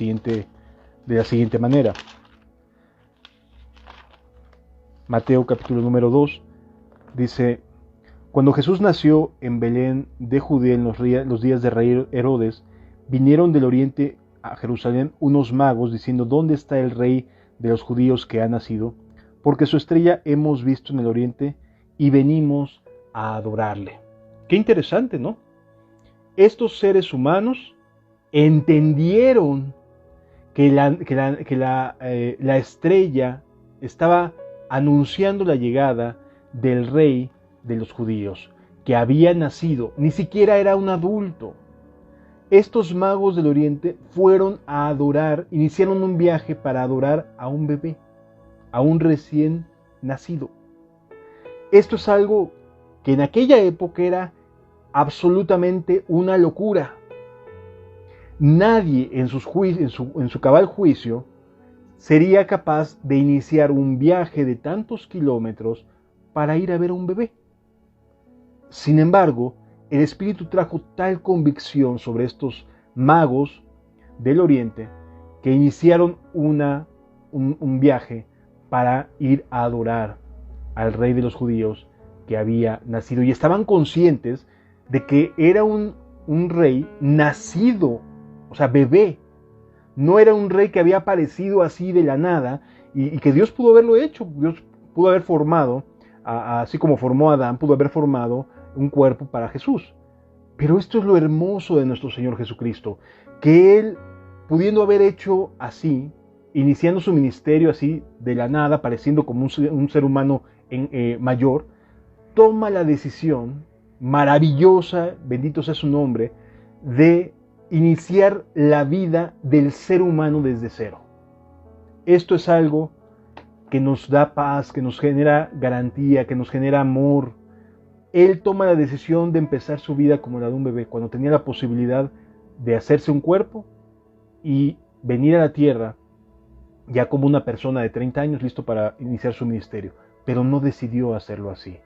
siguiente manera. Mateo capítulo número 2 dice: cuando Jesús nació en Belén de Judea en los días de rey Herodes, vinieron del oriente a Jerusalén unos magos diciendo: ¿dónde está el rey de los judíos que ha nacido? Porque su estrella hemos visto en el oriente y venimos a adorarle. Qué interesante, ¿no? estos seres humanos entendieron que la estrella estaba anunciando la llegada del rey de los judíos, que había nacido, ni siquiera era un adulto. Estos magos del oriente fueron a adorar, iniciaron un viaje para adorar a un bebé, a un recién nacido. Esto es algo que en aquella época era absolutamente una locura. Nadie en su cabal juicio sería capaz de iniciar un viaje de tantos kilómetros para ir a ver a un bebé. Sin embargo, el Espíritu trajo tal convicción sobre estos magos del Oriente que iniciaron un viaje para ir a adorar al rey de los judíos que había nacido. Y estaban conscientes de que era un rey nacido, o sea, bebé. No era un rey que había aparecido así de la nada y que Dios pudo haberlo hecho. Dios pudo haber formado, así como formó a Adán, pudo haber formado un cuerpo para Jesús. Pero esto es lo hermoso de nuestro Señor Jesucristo, que Él, pudiendo haber hecho así, iniciando su ministerio así de la nada, pareciendo como un ser humano mayor, toma la decisión maravillosa, bendito sea su nombre, de iniciar la vida del ser humano desde cero. Esto es algo que nos da paz, que nos genera garantía, que nos genera amor. Él toma la decisión de empezar su vida como la de un bebé, cuando tenía la posibilidad de hacerse un cuerpo y venir a la tierra ya como una persona de 30 años listo para iniciar su ministerio, pero no decidió hacerlo así.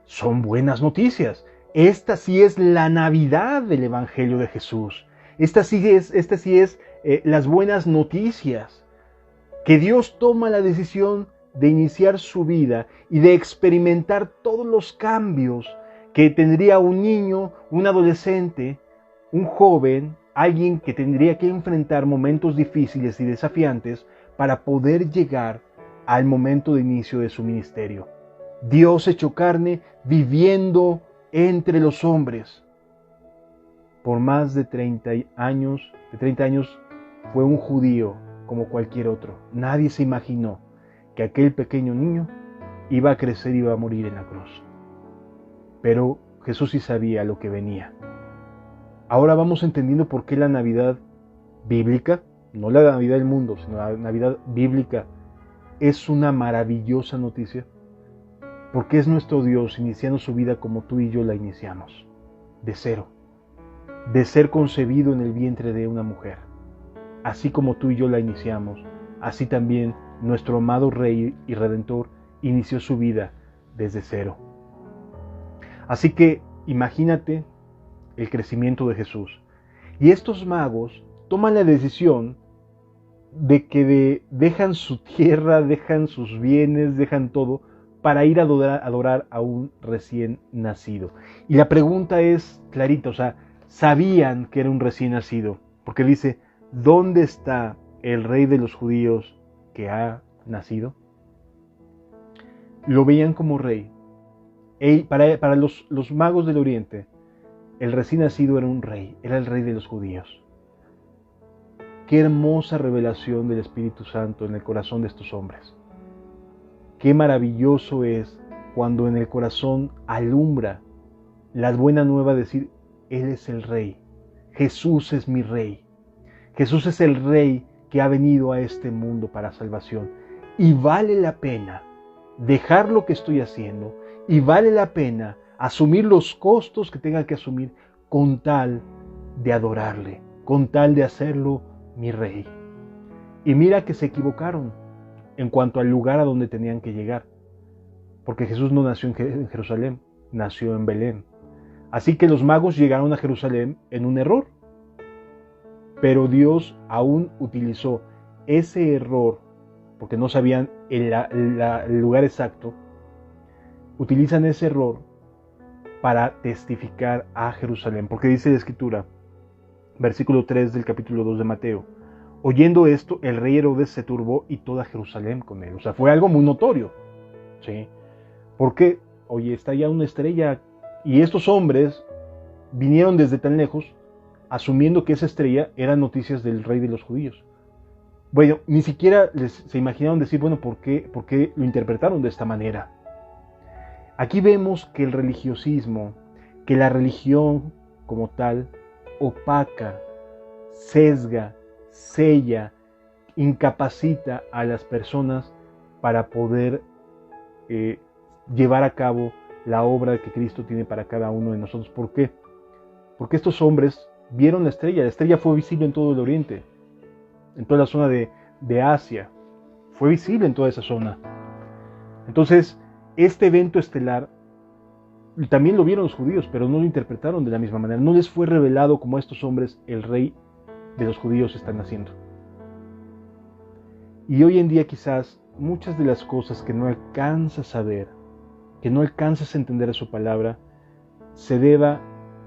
Son buenas noticias. Esta sí es la Navidad del Evangelio de Jesús. Esta sí es las buenas noticias. Que Dios toma la decisión de iniciar su vida y de experimentar todos los cambios que tendría un niño, un adolescente, un joven, alguien que tendría que enfrentar momentos difíciles y desafiantes para poder llegar al momento de inicio de su ministerio. Dios hecho carne, viviendo entre los hombres. Por más de 30 años fue un judío como cualquier otro. Nadie se imaginó que aquel pequeño niño iba a crecer y iba a morir en la cruz. Pero Jesús sí sabía lo que venía. Ahora vamos entendiendo por qué la Navidad bíblica, no la Navidad del mundo, sino la Navidad bíblica, es una maravillosa noticia. Porque es nuestro Dios iniciando su vida como tú y yo la iniciamos, de cero, de ser concebido en el vientre de una mujer. Así como tú y yo la iniciamos, así también nuestro amado Rey y Redentor inició su vida desde cero. Así que imagínate el crecimiento de Jesús. Y estos magos toman la decisión de que dejan su tierra, dejan sus bienes, dejan todo, para ir a adorar a un recién nacido. Y la pregunta es clarita, o sea, sabían que era un recién nacido, porque dice, ¿dónde está el rey de los judíos que ha nacido? Lo veían como rey. Para los magos del oriente, el recién nacido era un rey, era el rey de los judíos. Qué hermosa revelación del Espíritu Santo en el corazón de estos hombres. Qué maravilloso es cuando en el corazón alumbra la buena nueva de decir, Él es el Rey, Jesús es mi Rey. Jesús es el Rey que ha venido a este mundo para salvación. Y vale la pena dejar lo que estoy haciendo y vale la pena asumir los costos que tenga que asumir con tal de adorarle, con tal de hacerlo mi Rey. Y mira que se equivocaron en cuanto al lugar a donde tenían que llegar. Porque Jesús no nació en Jerusalén, nació en Belén. Así que los magos llegaron a Jerusalén en un error. Pero Dios aún utilizó ese error, porque no sabían el lugar exacto, utilizan ese error para testificar a Jerusalén. Porque dice la Escritura, versículo 3 del capítulo 2 de Mateo, oyendo esto, el rey Herodes se turbó y toda Jerusalén con él. O sea, fue algo muy notorio. ¿Sí? Porque, oye, está ya una estrella y estos hombres vinieron desde tan lejos, asumiendo que esa estrella era noticias del rey de los judíos. Bueno, ni siquiera se imaginaron decir, bueno, ¿por qué lo interpretaron de esta manera? Aquí vemos que el religiosismo, que la religión como tal, opaca, sesga, sella, incapacita a las personas para poder llevar a cabo la obra que Cristo tiene para cada uno de nosotros. ¿Por qué? Porque estos hombres vieron la estrella fue visible en todo el oriente, en toda la zona de Asia, fue visible en toda esa zona. Entonces, este evento estelar también lo vieron los judíos, pero no lo interpretaron de la misma manera, no les fue revelado como a estos hombres el rey de los judíos está naciendo. Y hoy en día quizás muchas de las cosas que no alcanzas a ver, que no alcanzas a entender a su palabra, se deba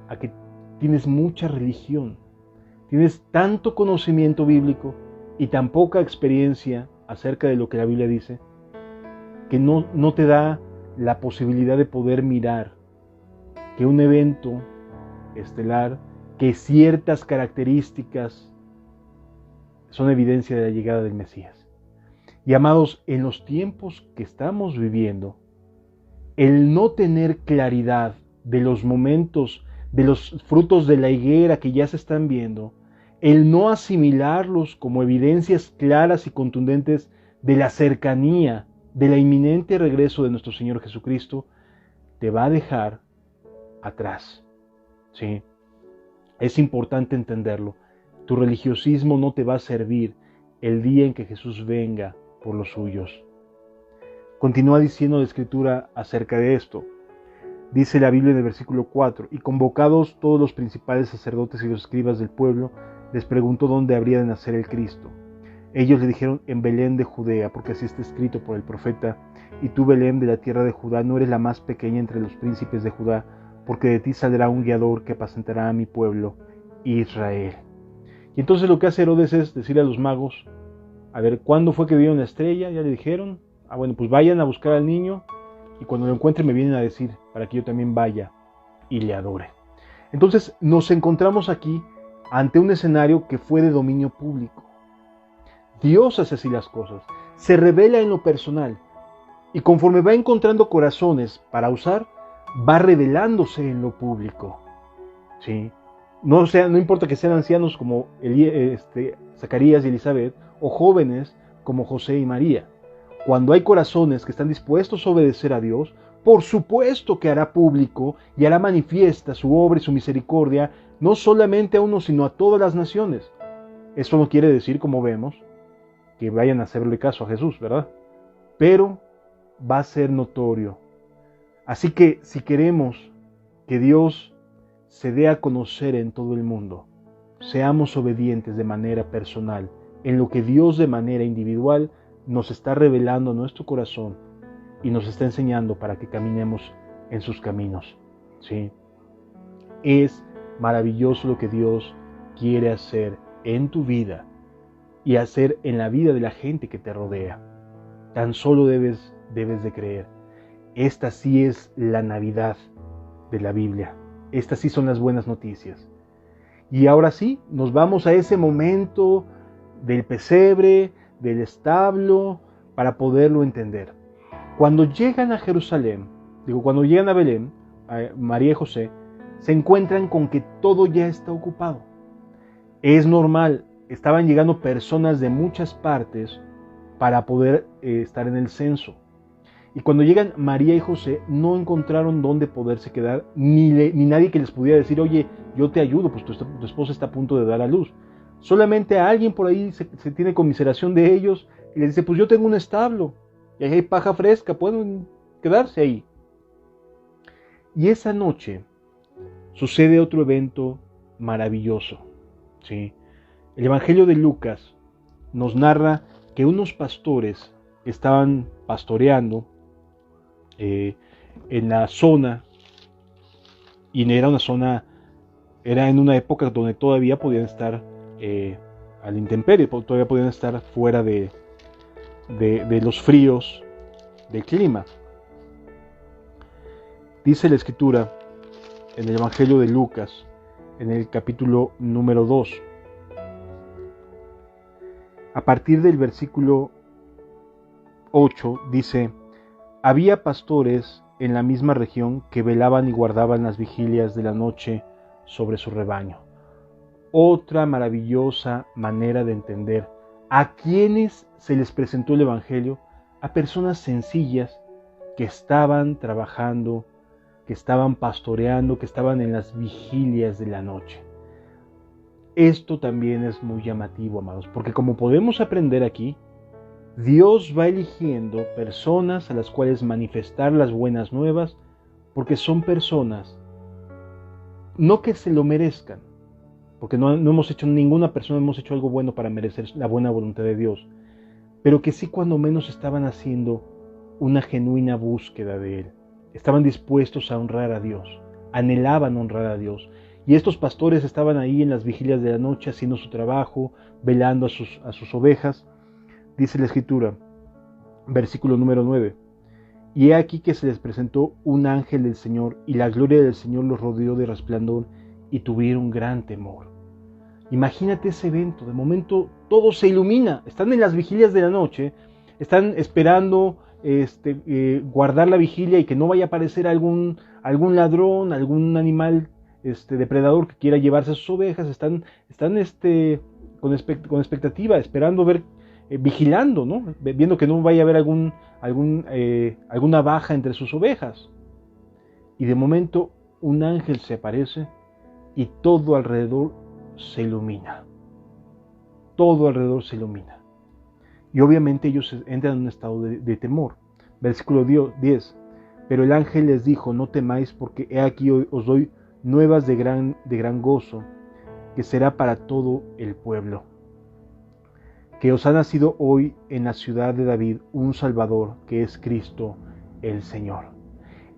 a que tienes mucha religión, tienes tanto conocimiento bíblico y tan poca experiencia acerca de lo que la Biblia dice, que no te da la posibilidad de poder mirar que un evento estelar, que ciertas características son evidencia de la llegada del Mesías. Y amados, en los tiempos que estamos viviendo, el no tener claridad de los momentos, de los frutos de la higuera que ya se están viendo, el no asimilarlos como evidencias claras y contundentes de la cercanía, de la inminente regreso de nuestro Señor Jesucristo, te va a dejar atrás. ¿Sí? Es importante entenderlo. Tu religiosismo no te va a servir el día en que Jesús venga por los suyos. Continúa diciendo la Escritura acerca de esto. Dice la Biblia en el versículo 4, y convocados todos los principales sacerdotes y los escribas del pueblo, les preguntó dónde habría de nacer el Cristo. Ellos le dijeron, en Belén de Judea, porque así está escrito por el profeta, y tú, Belén, de la tierra de Judá, no eres la más pequeña entre los príncipes de Judá, porque de ti saldrá un guiador que apacentará a mi pueblo, Israel. Y entonces lo que hace Herodes es decirle a los magos, a ver, ¿cuándo fue que vieron la estrella? Ya le dijeron, bueno, pues vayan a buscar al niño, y cuando lo encuentren me vienen a decir, para que yo también vaya y le adore. Entonces nos encontramos aquí ante un escenario que fue de dominio público. Dios hace así las cosas, se revela en lo personal, y conforme va encontrando corazones para usar, va revelándose en lo público. ¿Sí? No importa que sean ancianos como Zacarías y Elizabeth, o jóvenes como José y María. Cuando hay corazones que están dispuestos a obedecer a Dios, por supuesto que hará público y hará manifiesta su obra y su misericordia, no solamente a unos, sino a todas las naciones. Esto no quiere decir, como vemos, que vayan a hacerle caso a Jesús, ¿verdad? Pero va a ser notorio. Así que si queremos que Dios se dé a conocer en todo el mundo, seamos obedientes de manera personal, en lo que Dios de manera individual nos está revelando a nuestro corazón y nos está enseñando para que caminemos en sus caminos. ¿Sí? Es maravilloso lo que Dios quiere hacer en tu vida y hacer en la vida de la gente que te rodea. Tan solo debes de creer. Esta sí es la Navidad de la Biblia. Estas sí son las buenas noticias. Y ahora sí, nos vamos a ese momento del pesebre, del establo, para poderlo entender. Cuando llegan a Jerusalén, cuando llegan a Belén, a María y José, se encuentran con que todo ya está ocupado. Es normal, estaban llegando personas de muchas partes para poder estar en el censo. Y cuando llegan María y José, no encontraron dónde poderse quedar, ni nadie que les pudiera decir, oye, yo te ayudo, pues tu esposa está a punto de dar a luz. Solamente a alguien por ahí se tiene conmiseración de ellos y les dice, pues yo tengo un establo, y ahí hay paja fresca, pueden quedarse ahí. Y esa noche sucede otro evento maravilloso. ¿Sí? El Evangelio de Lucas nos narra que unos pastores estaban pastoreando en la zona, y era en una época donde todavía podían estar a la intemperie, todavía podían estar fuera de los fríos del clima. Dice la Escritura en el Evangelio de Lucas, en el capítulo número 2. A partir del versículo 8 dice: había pastores en la misma región que velaban y guardaban las vigilias de la noche sobre su rebaño. Otra maravillosa manera de entender a quienes se les presentó el Evangelio, a personas sencillas que estaban trabajando, que estaban pastoreando, que estaban en las vigilias de la noche. Esto también es muy llamativo, amados, porque como podemos aprender aquí, Dios va eligiendo personas a las cuales manifestar las buenas nuevas, porque son personas, no que se lo merezcan, porque no hemos hecho, ninguna persona hemos hecho algo bueno para merecer la buena voluntad de Dios, pero que sí cuando menos estaban haciendo una genuina búsqueda de Él. Estaban dispuestos a honrar a Dios, anhelaban honrar a Dios. Y estos pastores estaban ahí en las vigilias de la noche haciendo su trabajo, velando a sus ovejas. Dice la Escritura, versículo número 9, y he aquí que se les presentó un ángel del Señor, y la gloria del Señor los rodeó de resplandor, y tuvieron gran temor. Imagínate ese evento, de momento todo se ilumina, están en las vigilias de la noche, están esperando guardar la vigilia y que no vaya a aparecer algún ladrón, algún animal depredador que quiera llevarse a sus ovejas, están con expectativa, esperando ver, vigilando, ¿no? Viendo que no vaya a haber alguna baja entre sus ovejas. Y de momento un ángel se aparece y todo alrededor se ilumina. Todo alrededor se ilumina. Y obviamente ellos entran en un estado de temor. Versículo 10. Pero el ángel les dijo: no temáis, porque he aquí os doy nuevas de gran gozo, que será para todo el pueblo. Que os ha nacido hoy en la ciudad de David un Salvador, que es Cristo el Señor.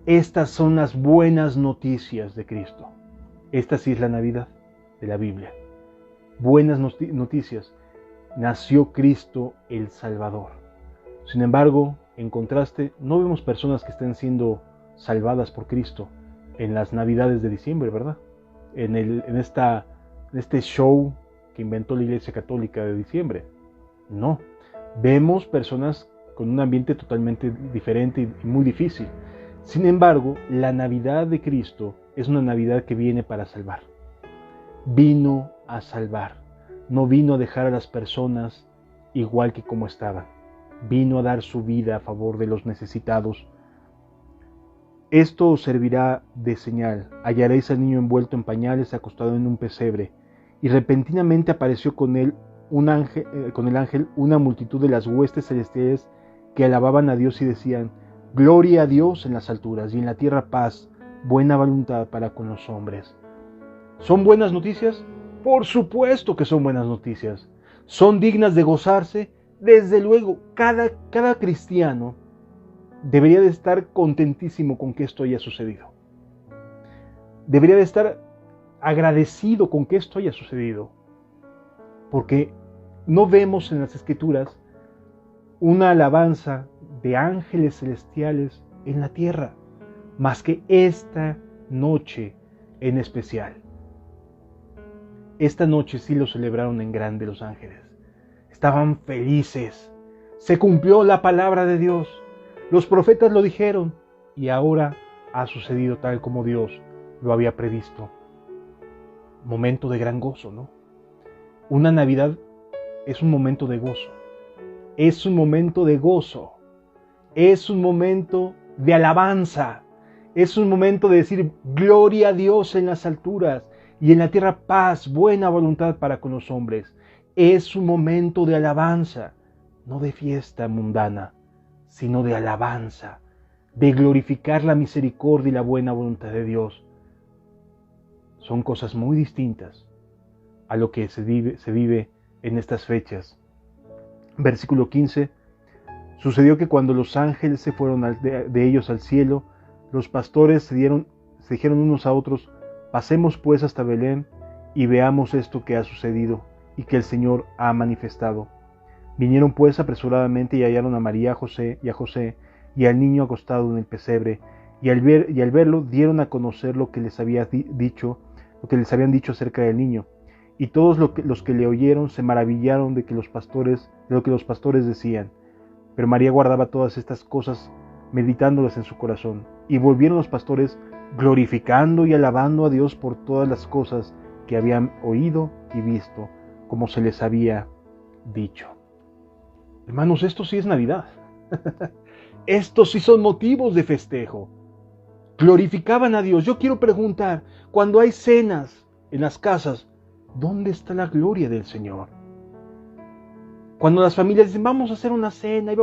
Estas son las buenas noticias de Cristo. Esta sí es la Navidad de la Biblia. Buenas noticias. Nació Cristo el Salvador. Sin embargo, en contraste, no vemos personas que estén siendo salvadas por Cristo en las Navidades de diciembre, ¿verdad? En este show que inventó la Iglesia Católica de diciembre. No. Vemos personas con un ambiente totalmente diferente y muy difícil. Sin embargo, la Navidad de Cristo es una Navidad que viene para salvar. Vino a salvar. No vino a dejar a las personas igual que como estaban. Vino a dar su vida a favor de los necesitados. Esto os servirá de señal. Hallaréis al niño envuelto en pañales, acostado en un pesebre. Y repentinamente apareció con el ángel una multitud de las huestes celestiales que alababan a Dios y decían: gloria a Dios en las alturas y en la tierra paz, buena voluntad para con los hombres. ¿Son buenas noticias? Por supuesto que son buenas noticias. ¿Son dignas de gozarse? Desde luego, cada cristiano debería de estar contentísimo con que esto haya sucedido. Debería de estar agradecido con que esto haya sucedido. Porque no vemos en las Escrituras una alabanza de ángeles celestiales en la tierra, más que esta noche en especial. Esta noche sí lo celebraron en grande los ángeles. Estaban felices. Se cumplió la palabra de Dios. Los profetas lo dijeron y ahora ha sucedido tal como Dios lo había previsto. Momento de gran gozo, ¿no? Una Navidad es un momento de gozo. Es un momento de gozo. Es un momento de alabanza. Es un momento de decir gloria a Dios en las alturas y en la tierra paz, buena voluntad para con los hombres. Es un momento de alabanza, no de fiesta mundana, sino de alabanza, de glorificar la misericordia y la buena voluntad de Dios. Son cosas muy distintas a lo que se vive en estas fechas. Versículo 15. Sucedió que cuando los ángeles se fueron de ellos al cielo, los pastores se dijeron unos a otros: pasemos pues hasta Belén y veamos esto que ha sucedido y que el Señor ha manifestado. Vinieron pues apresuradamente y hallaron a María, a José y al niño acostado en el pesebre. y al verlo dieron a conocer lo que les había dicho, lo que les habían dicho acerca del niño. Y todos los que le oyeron se maravillaron de lo que los pastores decían. Pero María guardaba todas estas cosas, meditándolas en su corazón. Y volvieron los pastores glorificando y alabando a Dios por todas las cosas que habían oído y visto, como se les había dicho. Hermanos, esto sí es Navidad. Estos sí son motivos de festejo. Glorificaban a Dios. Yo quiero preguntar, cuando hay cenas en las casas, ¿dónde está la gloria del Señor? Cuando las familias dicen, vamos a hacer una cena y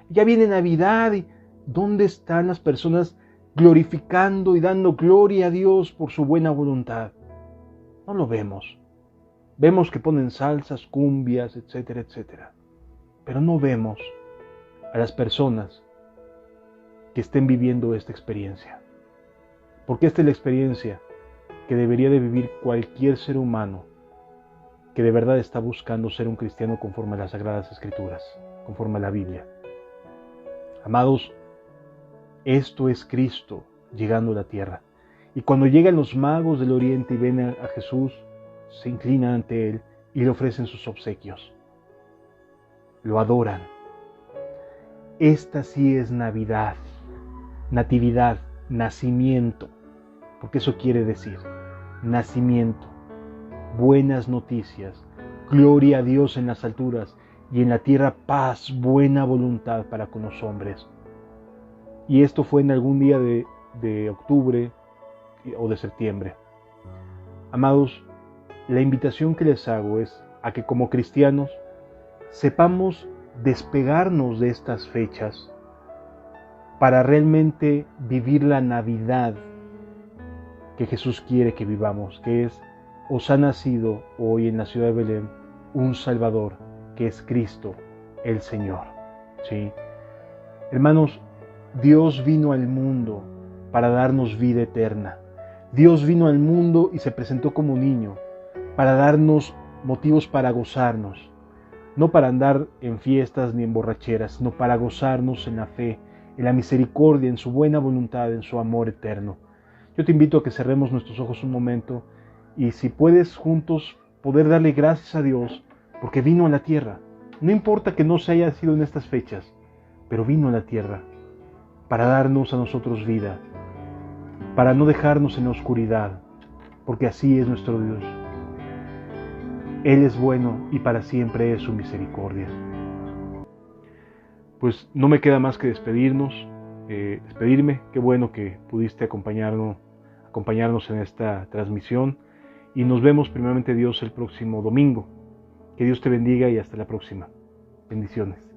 ya viene Navidad, ¿dónde están las personas glorificando y dando gloria a Dios por su buena voluntad? No lo vemos. Vemos que ponen salsas, cumbias, etcétera, etcétera. Pero no vemos a las personas que estén viviendo esta experiencia. Porque esta es la experiencia que debería de vivir cualquier ser humano que de verdad está buscando ser un cristiano conforme a las Sagradas Escrituras, conforme a la Biblia. Amados, esto es Cristo llegando a la tierra. Y cuando llegan los magos del oriente y ven a Jesús, se inclinan ante Él y le ofrecen sus obsequios. Lo adoran. Esta sí es Navidad, natividad, nacimiento, porque eso quiere decir, nacimiento, buenas noticias, gloria a Dios en las alturas y en la tierra paz, buena voluntad para con los hombres. Y esto fue en algún día de octubre o de septiembre. Amados, la invitación que les hago es a que como cristianos sepamos despegarnos de estas fechas para realmente vivir la Navidad que Jesús quiere que vivamos, que es: os ha nacido hoy en la ciudad de Belén un Salvador, que es Cristo el Señor. ¿Sí? Hermanos, Dios vino al mundo para darnos vida eterna. Dios vino al mundo y se presentó como niño para darnos motivos para gozarnos. No para andar en fiestas ni en borracheras, sino para gozarnos en la fe, en la misericordia, en su buena voluntad, en su amor eterno. Yo te invito a que cerremos nuestros ojos un momento y si puedes juntos poder darle gracias a Dios porque vino a la tierra. No importa que no se haya sido en estas fechas, pero vino a la tierra para darnos a nosotros vida, para no dejarnos en la oscuridad, porque así es nuestro Dios. Él es bueno y para siempre es su misericordia. Pues no me queda más que despedirme. Qué bueno que pudiste acompañarnos en esta transmisión y nos vemos primeramente Dios el próximo domingo. Que Dios te bendiga y hasta la próxima. Bendiciones.